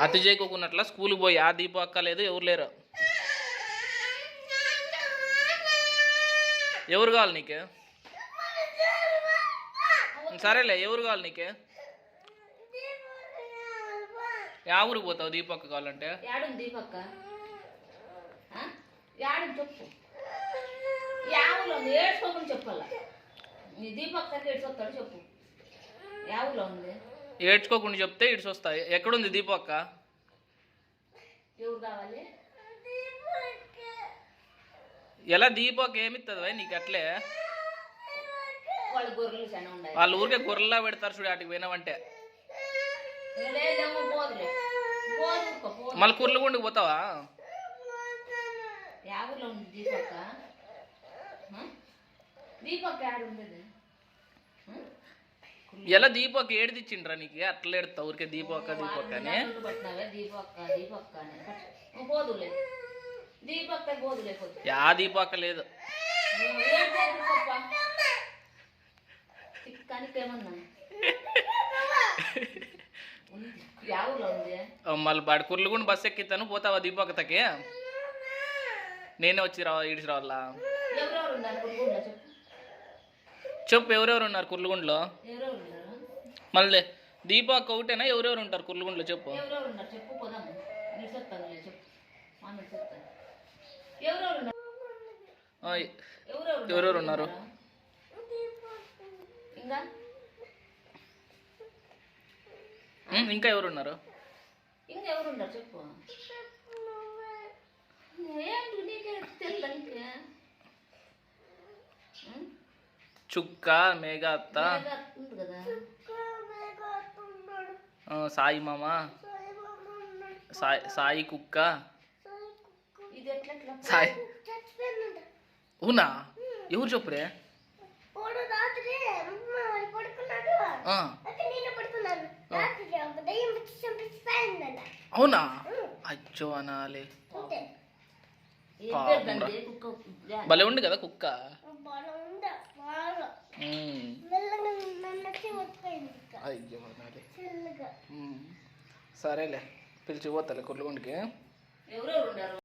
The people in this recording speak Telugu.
అతి చేయకోకున్నట్లా స్కూల్కి పోయి ఆ దీపం అక్క లేదు, ఎవరు లేరు. ఎవరు కావాలి నీకే? సరేలే, ఎవరు కావాలి నీకే? యా ఊరికి పోతావు దీపక్క కావాలంటే? దీపక్క చెప్పు, యా ఊర్లో ఉంది? ఏడ్చుకోకుండా చెప్పాల. నీ దీపక్క ఏడ్చొస్తాడు చెప్పు, యా ఊర్లో ఉంది? ఏడ్చుకోకుండా చెప్తే ఇడ్స్ వస్తాయి. ఎక్కడుంది దీపక్క? ఎవరు కావాలి? ఎలా దీపక్క ఏమిస్తుంది నీకు అట్లే? వాళ్ళ గొర్రెలు చాలా ఉన్నాయి. వాళ్ళు ఊరికే గొర్రెలా పెడతారు చూడు, వాటికి పోయినావంటే. మళ్ళీ కుర్లగుండికి పోతావా? యావూర్లో ఉంది దీపక్క. దీపక్క యాడుండేది? ఎలా దీపక్క ఏడు తెచ్చిండ్రా నీకు? అట్లా ఎడతావు ఊరికే దీపక్క దీపక్క అని. దీపక్క దీపక్క అని పోదులే, దీపక్క పోదులే. యా దీపక్క లేదు. మళ్ళీ బాడి కుర్లగుండి బస్సు ఎక్కిస్తాను, పోతావా దీపక్కతకి? నేనే వచ్చి ఇడిచి రావాలా? చెప్పు, ఎవరెవరు ఉన్నారు కుర్లగుండ్లో? మళ్ళీ దీపక్క ఒకటేనా? ఎవరెవరు ఉంటారు కుర్లగుండ్లో చెప్పు. ఎవరెవరు ఉన్నారు? ఇంకా ఎవరున్నారు? ఇంకెవరున్నారు చెప్పు. చుక్క, మేఘాత్త, సాయి మామ, సాయి కుక్క, సాయి. అవునా? ఎవరు చెప్పురే? అవునా? అచ్చో అనాలి. భలే ఉంది కదా కుక్క. అయ్యో అనాలి. సరేలే, పిలిచి పోతాలే కుర్లగుండికి. ఎవరెవరు ఉన్నారు?